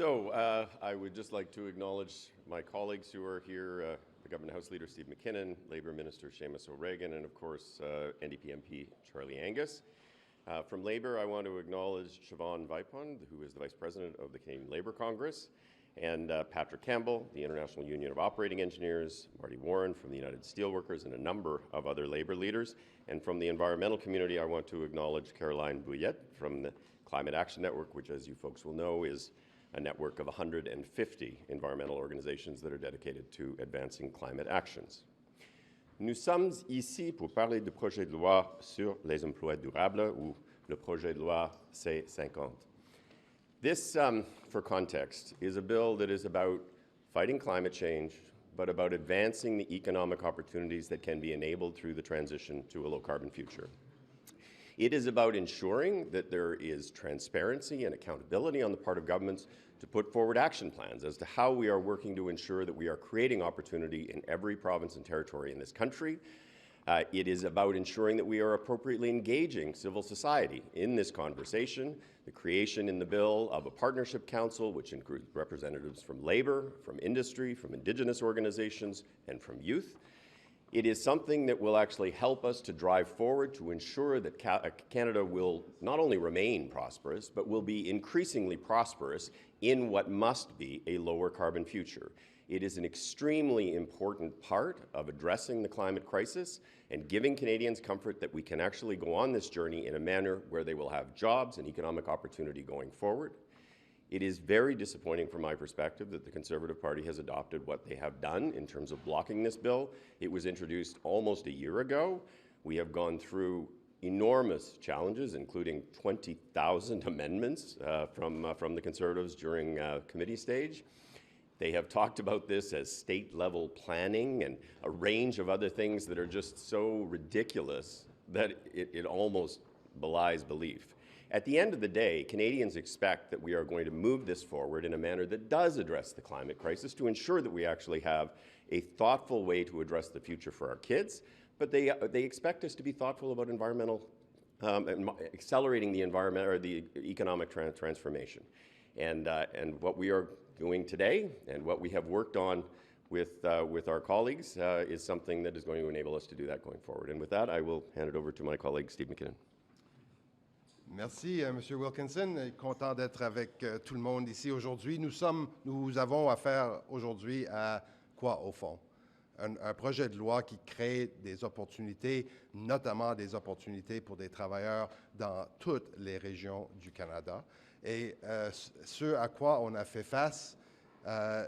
I would just like to acknowledge my colleagues who are here, the Government House Leader Steven MacKinnon, Labour Minister Seamus O'Regan, and of course NDP MP Charlie Angus. From Labour, I want to acknowledge Siobhán Vipond, who is the Vice President of the Canadian Labour Congress, and Patrick Campbell, the International Union of Operating Engineers, Marty Warren from the United Steelworkers, and a number of other Labour leaders. And from the environmental community, I want to acknowledge Caroline Brouillette from the Climate Action Network, which, as you folks will know, is a network of 150 environmental organizations that are dedicated to advancing climate actions. Nous sommes ici pour parler du projet de loi sur les emplois durables, ou le projet de loi C50. This, for context, is a bill that is about fighting climate change, but about advancing the economic opportunities that can be enabled through the transition to a low-carbon future. It is about ensuring that there is transparency and accountability on the part of governments to put forward action plans as to how we are working to ensure that we are creating opportunity in every province and territory in this country. It is about ensuring that we are appropriately engaging civil society in this conversation, the creation in the bill of a partnership council, which includes representatives from Labour, from industry, from Indigenous organizations, and from youth. It is something that will actually help us to drive forward to ensure that Canada will not only remain prosperous, but will be increasingly prosperous in what must be a lower carbon future. It is an extremely important part of addressing the climate crisis and giving Canadians comfort that we can actually go on this journey in a manner where they will have jobs and economic opportunity going forward. It is very disappointing from my perspective that the Conservative Party has adopted what they have done in terms of blocking this bill. It was introduced almost a year ago. We have gone through enormous challenges, including 20,000 amendments from the Conservatives during committee stage. They have talked about this as state-level planning and a range of other things that are just so ridiculous that it almost belies belief. At the end of the day, Canadians expect that we are going to move this forward in a manner that does address the climate crisis to ensure that we actually have a thoughtful way to address the future for our kids, but they expect us to be thoughtful about accelerating the environment or the economic transformation. And what we are doing today and what we have worked on with our colleagues is something that is going to enable us to do that going forward. And with that, I will hand it over to my colleague, Steve MacKinnon. Merci, Monsieur Wilkinson. Content d'être avec tout le monde ici aujourd'hui. Nous avons affaire aujourd'hui à quoi, au fond? Un projet de loi qui crée des opportunités, notamment des opportunités pour des travailleurs dans toutes les régions du Canada. Et ce à quoi on a fait face,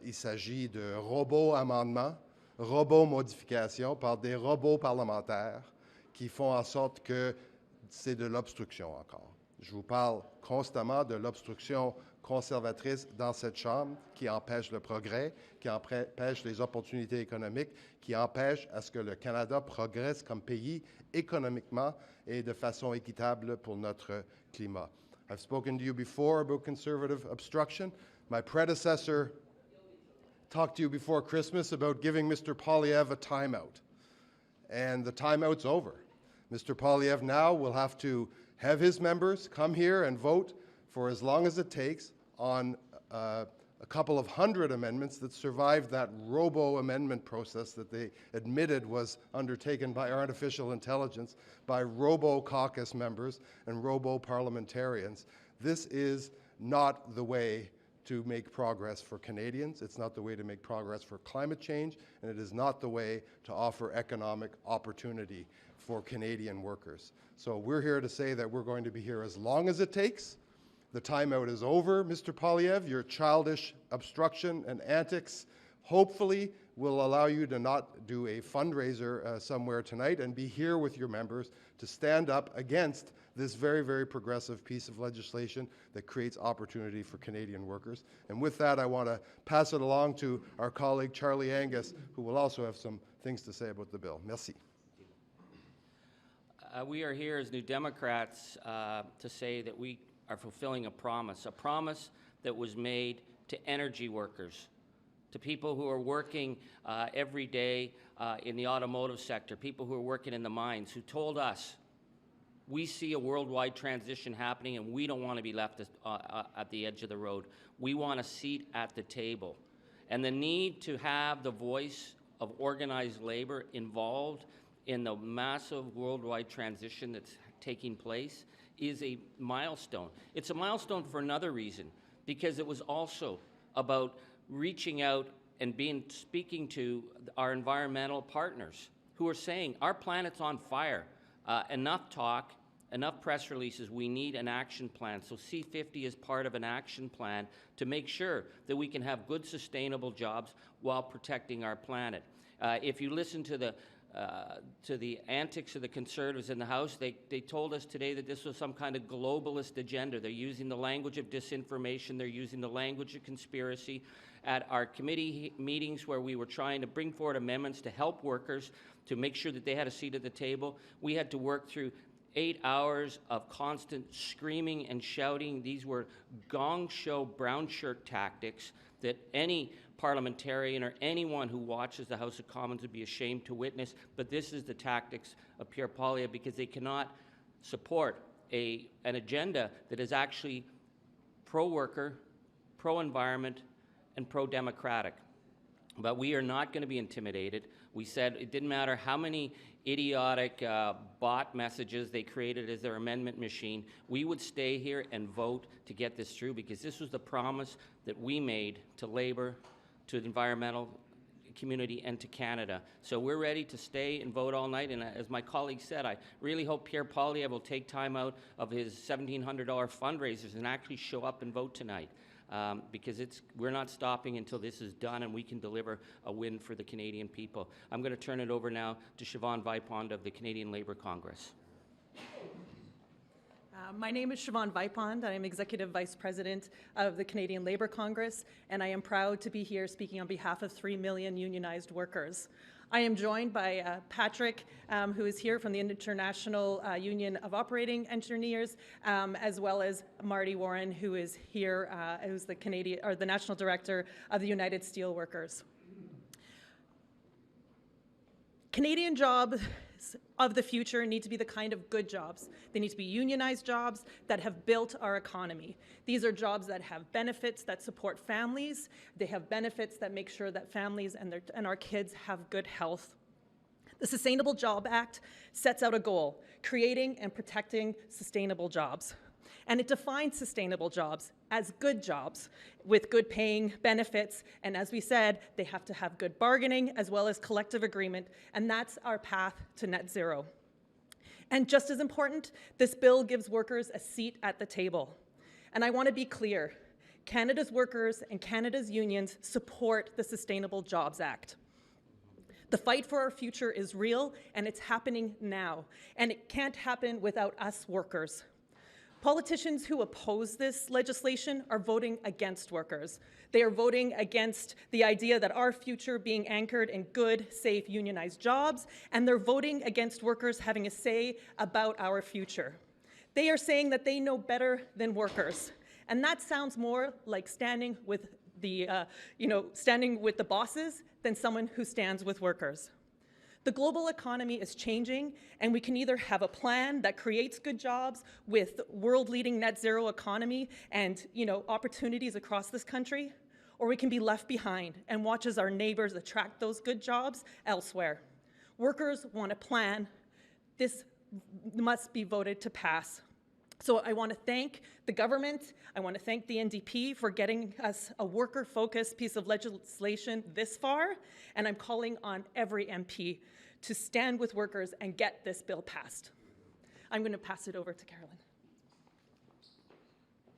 il s'agit de robots-amendements, robots-modifications par des robots parlementaires qui font en sorte que c'est de l'obstruction encore. Je vous parle constamment de l'obstruction conservatrice dans cette Chambre qui empêche le progrès, qui empêche les opportunités économiques, qui empêche à ce que le Canada progresse comme pays économiquement et de façon équitable pour notre climat. I've spoken to you before about conservative obstruction. My predecessor talked to you before Christmas about giving Mr. Poilievre a timeout, and the timeout's over. Mr. Poilievre now will have to have his members come here and vote for as long as it takes on a couple of hundred amendments that survived that robo-amendment process that they admitted was undertaken by artificial intelligence, by robo-caucus members and robo-parliamentarians. This is not the way to make progress for Canadians. It's not the way to make progress for climate change, and it is not the way to offer economic opportunity for Canadian workers. So we're here to say that we're going to be here as long as it takes. The timeout is over, Mr. Poilievre. Your childish obstruction and antics hopefully will allow you to not do a fundraiser somewhere tonight and be here with your members to stand up against this very, very progressive piece of legislation that creates opportunity for Canadian workers. And with that, I want to pass it along to our colleague Charlie Angus, who will also have some things to say about the bill. Merci. We are here as New Democrats to say that we are fulfilling a promise that was made to energy workers, to people who are working every day in the automotive sector, people who are working in the mines, who told us We see a worldwide transition happening, and we don't want to be left at the edge of the road. We want a seat at the table. And the need to have the voice of organized labor involved in the massive worldwide transition that's taking place is a milestone. It's a milestone for another reason, because it was also about reaching out and speaking to our environmental partners who are saying, our planet's on fire. Enough talk, enough press releases, we need an action plan. So C50 is part of an action plan to make sure that we can have good, sustainable jobs while protecting our planet. If you listen to the antics of the Conservatives in the House, they told us today that this was some kind of globalist agenda. They're using the language of disinformation. They're using the language of conspiracy. At our committee meetings where we were trying to bring forward amendments to help workers to make sure that they had a seat at the table, we had to work through 8 hours of constant screaming and shouting. These were gong show brown shirt tactics that any parliamentarian or anyone who watches the House of Commons would be ashamed to witness. But this is the tactics of Pierre Poilievre, because they cannot support an agenda that is actually pro-worker, pro-environment, and pro-democratic. But we are not going to be intimidated. We said it didn't matter how many idiotic bot messages they created as their amendment machine. We would stay here and vote to get this through, because this was the promise that we made to Labour, to the environmental community, and to Canada. So we're ready to stay and vote all night. And as my colleague said, I really hope Pierre Poilievre will take time out of his $1,700 fundraisers and actually show up and vote tonight. Because we're not stopping until this is done and we can deliver a win for the Canadian people. I'm going to turn it over now to Siobhán Vipond of the Canadian Labour Congress. My name is Siobhán Vipond. I am Executive Vice President of the Canadian Labour Congress, and I am proud to be here speaking on behalf of 3 million unionized workers. I am joined by Patrick, who is here from the International Union of Operating Engineers, as well as Marty Warren, who is here, who's the National Director of the United Steelworkers. Canadian jobs of the future need to be the kind of good jobs. They need to be unionized jobs that have built our economy. These are jobs that have benefits that support families. They have benefits that make sure that families and our kids have good health. The Sustainable Job Act sets out a goal, creating and protecting sustainable jobs. And it defines sustainable jobs as good jobs with good paying benefits. And as we said, they have to have good bargaining as well as collective agreement. And that's our path to net zero. And just as important, this bill gives workers a seat at the table. And I want to be clear, Canada's workers and Canada's unions support the Sustainable Jobs Act. The fight for our future is real, and it's happening now. And it can't happen without us workers. Politicians who oppose this legislation are voting against workers. They are voting against the idea that our future being anchored in good, safe, unionized jobs, and they're voting against workers having a say about our future. They are saying that they know better than workers, and that sounds more like standing with the bosses than someone who stands with workers. The global economy is changing, and we can either have a plan that creates good jobs with world-leading net zero economy and opportunities across this country, or we can be left behind and watch as our neighbors attract those good jobs elsewhere. Workers want a plan. This must be voted to pass. So I want to thank the government, I want to thank the NDP for getting us a worker-focused piece of legislation this far, and I'm calling on every MP to stand with workers and get this bill passed. I'm going to pass it over to Caroline.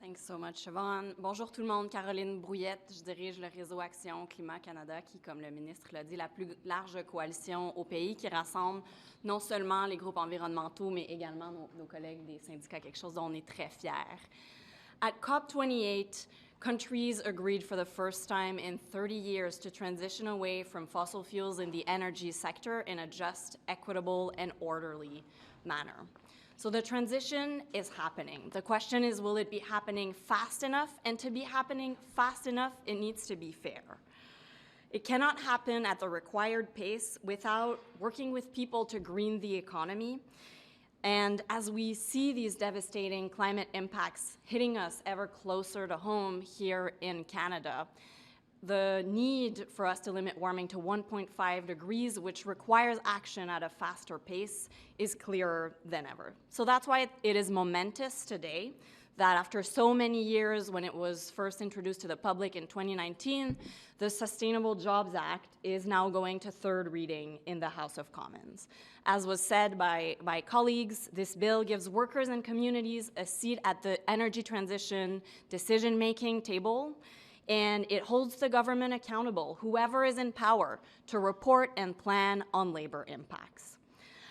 Thanks so much, Siobhán. Bonjour tout le monde, Caroline Brouillette. Je dirige le réseau Action Climat Canada, qui, comme le ministre l'a dit, la plus large coalition au pays, qui rassemble non seulement les groupes environnementaux, mais également nos collègues des syndicats, quelque chose dont on est très fiers. At COP28, countries agreed for the first time in 30 years to transition away from fossil fuels in the energy sector in a just, equitable, and orderly manner. So the transition is happening. The question is, will it be happening fast enough? And to be happening fast enough, it needs to be fair. It cannot happen at the required pace without working with people to green the economy. And as we see these devastating climate impacts hitting us ever closer to home here in Canada, the need for us to limit warming to 1.5 degrees, which requires action at a faster pace, is clearer than ever. So that's why it is momentous today that after so many years, when it was first introduced to the public in 2019, the Sustainable Jobs Act is now going to third reading in the House of Commons. As was said by colleagues, this bill gives workers and communities a seat at the energy transition decision-making table, and it holds the government accountable, whoever is in power, to report and plan on labor impacts.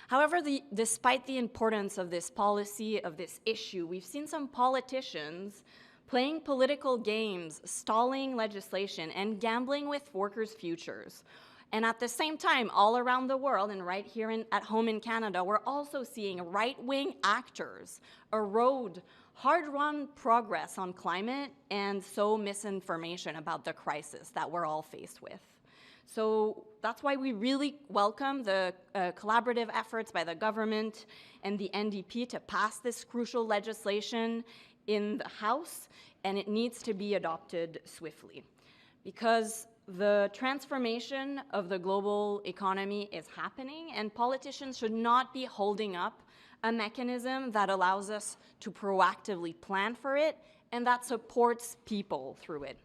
However, despite the importance of this policy, of this issue, we've seen some politicians playing political games, stalling legislation, and gambling with workers' futures. And at the same time, all around the world, and right here at home in Canada, we're also seeing right-wing actors erode hard-won progress on climate and sow misinformation about the crisis that we're all faced with. So that's why we really welcome the collaborative efforts by the government and the NDP to pass this crucial legislation in the House, and it needs to be adopted swiftly. Because the transformation of the global economy is happening, and politicians should not be holding up a mechanism that allows us to proactively plan for it and that supports people through it.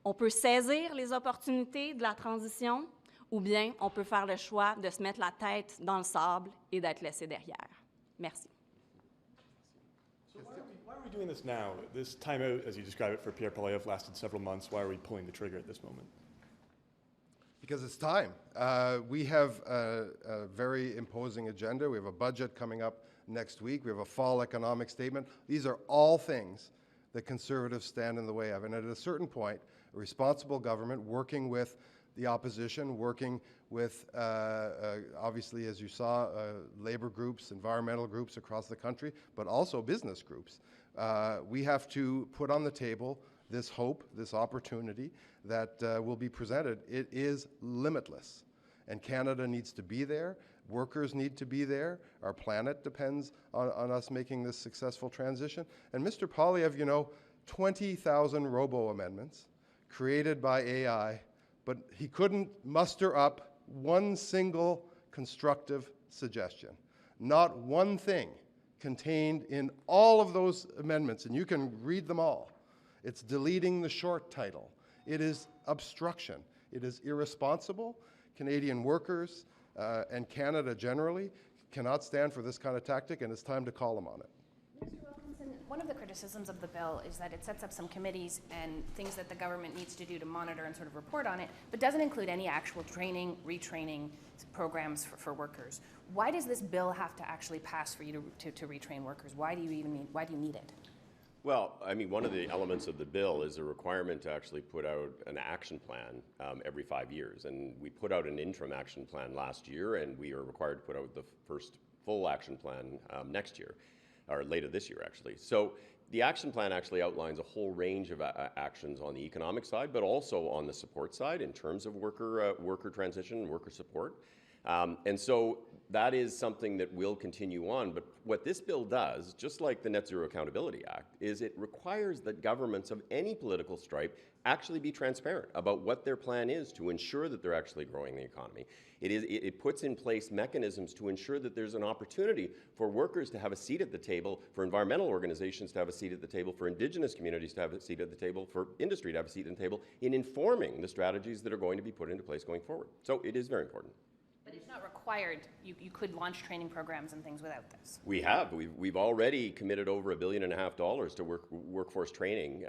On peut saisir les opportunités de la transition, ou bien on peut faire le choix de se mettre la tête dans le sable et d'être laissé derrière. Merci. So why are we doing this now? This timeout, as you describe it, for Pierre Poilievre lasted several months. Why are we pulling the trigger at this moment? Because it's time. We have a very imposing agenda. We have a budget coming up next week. We have a fall economic statement. These are all things that Conservatives stand in the way of. And at a certain point, a responsible government working with the opposition, working with, obviously, as you saw, labor groups, environmental groups across the country, but also business groups. We have to put on the table this hope, this opportunity that will be presented. It is limitless, and Canada needs to be there. Workers need to be there. Our planet depends on us making this successful transition. And Mr. Poilievre, you know, 20,000 robo-amendments created by AI, but he couldn't muster up one single constructive suggestion. Not one thing contained in all of those amendments, and you can read them all. It's deleting the short title. It is obstruction. It is irresponsible. Canadian workers and Canada generally cannot stand for this kind of tactic, and it's time to call them on it. Minister Wilkinson, one of the criticisms of the bill is that it sets up some committees and things that the government needs to do to monitor and sort of report on it, but doesn't include any actual training, retraining programs for workers. Why does this bill have to actually pass for you to retrain workers? Why do you need it? Well, I mean, one of the elements of the bill is a requirement to actually put out an action plan every 5 years. And we put out an interim action plan last year, and we are required to put out the first full action plan next year, or later this year, actually. So the action plan actually outlines a whole range of actions on the economic side, but also on the support side in terms of worker transition and worker support. And so that is something that will continue on. But what this bill does, just like the Net Zero Accountability Act, is it requires that governments of any political stripe actually be transparent about what their plan is to ensure that they're actually growing the economy. It puts in place mechanisms to ensure that there's an opportunity for workers to have a seat at the table, for environmental organizations to have a seat at the table, for Indigenous communities to have a seat at the table, for industry to have a seat at the table in informing the strategies that are going to be put into place going forward. So it is very important. But it's not required. You could launch training programs and things without this. We have. We've already committed over $1.5 billion to workforce training,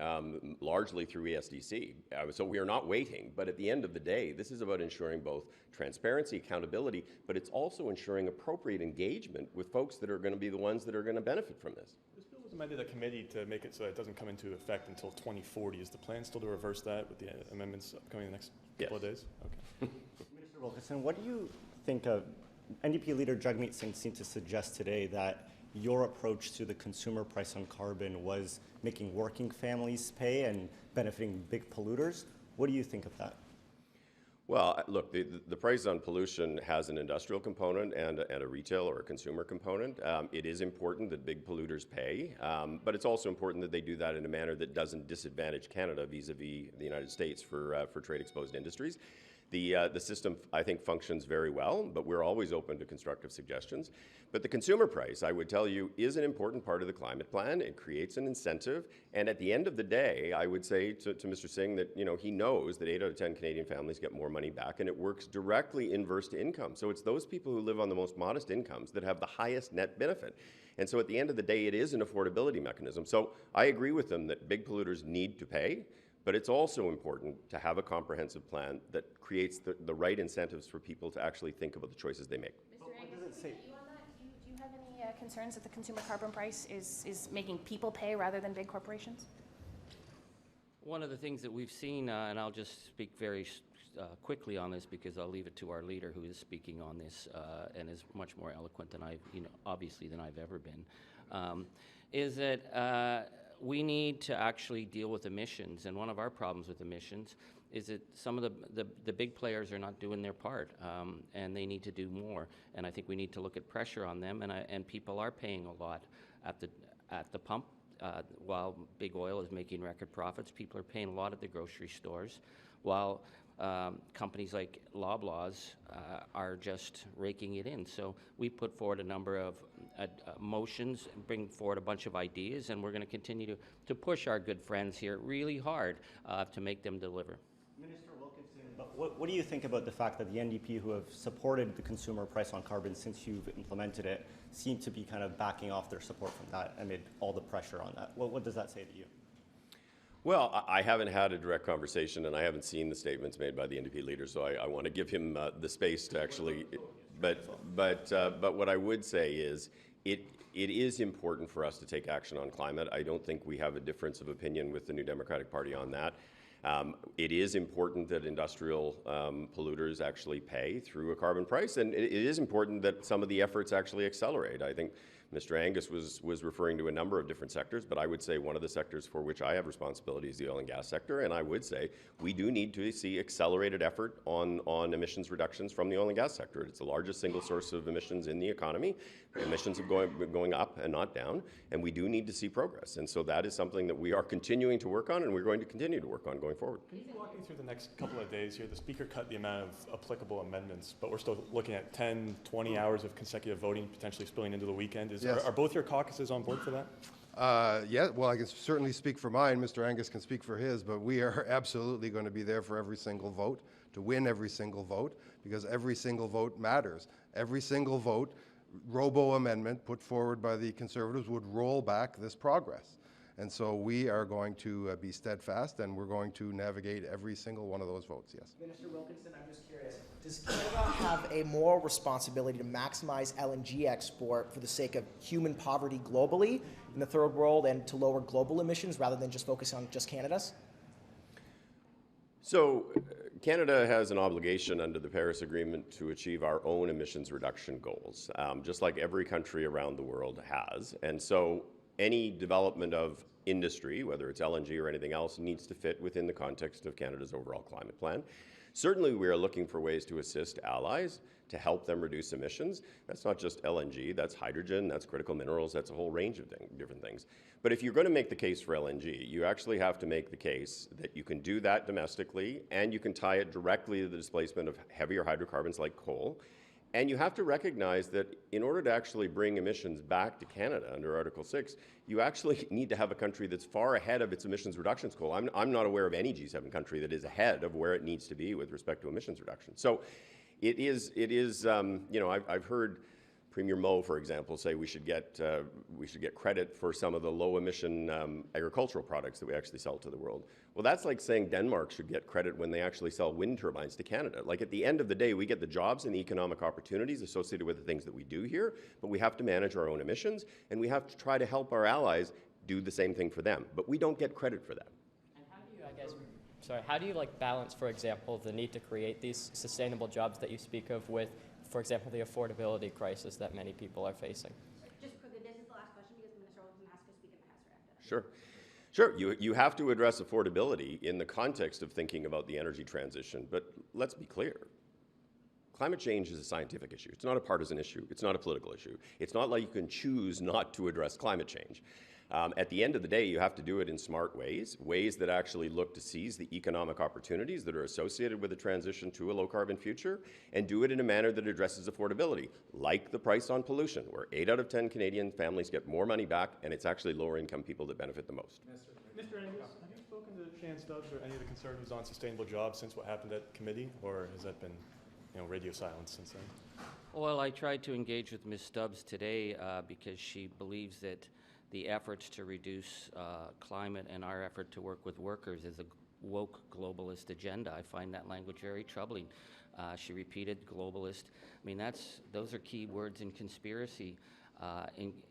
largely through ESDC. So we are not waiting. But at the end of the day, this is about ensuring both transparency, accountability, but it's also ensuring appropriate engagement with folks that are going to be the ones that are going to benefit from this. This bill was amended at committee to make it so it doesn't come into effect until 2040. Is the plan still to reverse that with the amendments coming in the next couple of days? Okay. Minister Wilkinson, what do you think of NDP leader Jagmeet Singh seemed to suggest today that your approach to the consumer price on carbon was making working families pay and benefiting big polluters. What do you think of that? Well, look, the price on pollution has an industrial component and a retail or a consumer component. It is important that big polluters pay, but it's also important that they do that in a manner that doesn't disadvantage Canada vis-a-vis the United States for trade-exposed industries. The system, I think, functions very well, but we're always open to constructive suggestions. But the consumer price, I would tell you, is an important part of the climate plan. It creates an incentive. And at the end of the day, I would say to Mr. Singh that he knows that 8 out of 10 Canadian families get more money back, and it works directly inverse to income. So it's those people who live on the most modest incomes that have the highest net benefit. And so at the end of the day, it is an affordability mechanism. So I agree with them that big polluters need to pay. But it's also important to have a comprehensive plan that creates the right incentives for people to actually think about the choices they make. Mr. Angus, you on that? Do you have any concerns that the consumer carbon price is making people pay rather than big corporations? One of the things that we've seen, and I'll just speak very quickly on this because I'll leave it to our leader who is speaking on this and is much more eloquent than obviously than I've ever been, is that we need to actually deal with emissions, and one of our problems with emissions is that some of the big players are not doing their part, and they need to do more. And I think we need to look at pressure on them, and people are paying a lot at the pump. While big oil is making record profits, people are paying a lot at the grocery stores, while companies like Loblaws are just raking it in. So we put forward a number of motions, bring forward a bunch of ideas, and we're going to continue to push our good friends here really hard to make them deliver. Minister Wilkinson, but what do you think about the fact that the NDP, who have supported the consumer price on carbon since you've implemented it, seem to be kind of backing off their support from that amid all the pressure on that? What does that say to you? Well, I haven't had a direct conversation, and I haven't seen the statements made by the NDP leader, so I want to give him the space to actually. But what I would say is it is important for us to take action on climate. I don't think we have a difference of opinion with the New Democratic Party on that. It is important that industrial polluters actually pay through a carbon price, and it is important that some of the efforts actually accelerate. I think Mr. Angus was referring to a number of different sectors, but I would say one of the sectors for which I have responsibility is the oil and gas sector, and I would say we do need to see accelerated effort on emissions reductions from the oil and gas sector. It's the largest single source of emissions in the economy. Emissions are going up and not down, and we do need to see progress. And so that is something that we are continuing to work on, and we're going to continue to work on going forward. Can you walk me through the next couple of days here? The Speaker cut the amount of applicable amendments, but we're still looking at 10, 20 hours of consecutive voting, potentially spilling into the weekend. Yes. Are both your caucuses on board for that? Yeah, well, I can certainly speak for mine. Mr. Angus can speak for his, but we are absolutely going to be there for every single vote, to win every single vote, because every single vote matters. Every single vote, robo-amendment put forward by the Conservatives would roll back this progress. And so we are going to be steadfast, and we're going to navigate every single one of those votes, yes. Minister Wilkinson, I'm just curious, does Canada have a moral responsibility to maximize LNG export for the sake of human poverty globally in the third world and to lower global emissions rather than just focus on just Canada's? So Canada has an obligation under the Paris Agreement to achieve our own emissions reduction goals, just like every country around the world has. And so any development of industry, whether it's LNG or anything else, needs to fit within the context of Canada's overall climate plan. Certainly, we are looking for ways to assist allies to help them reduce emissions. That's not just LNG, that's hydrogen, that's critical minerals, that's a whole range of different things. But if you're going to make the case for LNG, you actually have to make the case that you can do that domestically, and you can tie it directly to the displacement of heavier hydrocarbons like coal. And you have to recognize that in order to actually bring emissions back to Canada under Article 6, you actually need to have a country that's far ahead of its emissions reductions goal. I'm not aware of any G7 country that is ahead of where it needs to be with respect to emissions reduction. So it is you know, I've heard Premier Moe, for example, say we should get credit for some of the low-emission agricultural products that we actually sell to the world. Well, that's like saying Denmark should get credit when they actually sell wind turbines to Canada. Like, at the end of the day, we get the jobs and the economic opportunities associated with the things that we do here, but we have to manage our own emissions, and we have to try to help our allies do the same thing for them. But we don't get credit for that. And how do you, how do you balance, for example, the need to create these sustainable jobs that you speak of with, for example, the affordability crisis that many people are facing? Just quickly, this is the last question because Minister Wilkinson has to speak in the House reactor. Sure. Sure, you have to address affordability in the context of thinking about the energy transition, but let's be clear. Climate change is a scientific issue. It's not a partisan issue. It's not a political issue. It's not like you can choose not to address climate change. At the end of the day, you have to do it in smart ways, ways that actually look to seize the economic opportunities that are associated with the transition to a low-carbon future, and do it in a manner that addresses affordability, like the price on pollution, where 8 out of 10 Canadian families get more money back, and it's actually lower-income people that benefit the most. Mr. Angus, have you spoken to Shan Stubbs or any of the Conservatives on sustainable jobs since what happened at committee, or has that been radio silence since then? Well, I tried to engage with Ms. Stubbs today because she believes that the efforts to reduce climate and our effort to work with workers is a woke globalist agenda. I find that language very troubling. She repeated globalist. I mean, those are key words in conspiracy,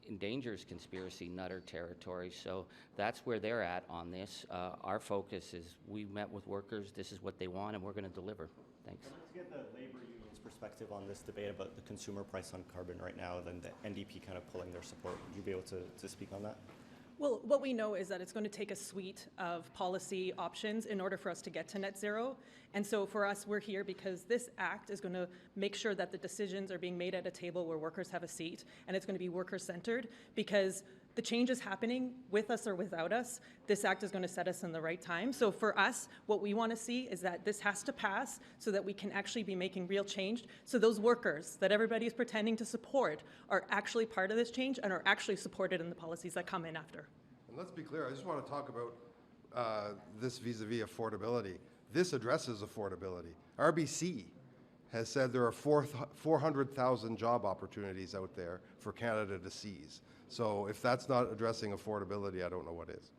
endangers conspiracy nutter territory. So that's where they're at on this. Our focus is we met with workers, this is what they want, and we're going to deliver. Thanks. To get the labor union's perspective on this debate about the consumer price on carbon right now, then the NDP kind of pulling their support, would you be able to speak on that? Well, what we know is that it's going to take a suite of policy options in order for us to get to net zero. And so for us, we're here because this act is going to make sure that the decisions are being made at a table where workers have a seat, and it's going to be worker-centered, because the change is happening with us or without us. This act is going to set us in the right time. So for us, what we want to see is that this has to pass so that we can actually be making real change. So those workers that everybody is pretending to support are actually part of this change and are actually supported in the policies that come in after. And let's be clear, I just want to talk about this vis-a-vis affordability. This addresses affordability. RBC has said there are 400,000 job opportunities out there for Canada to seize. So if that's not addressing affordability, I don't know what is.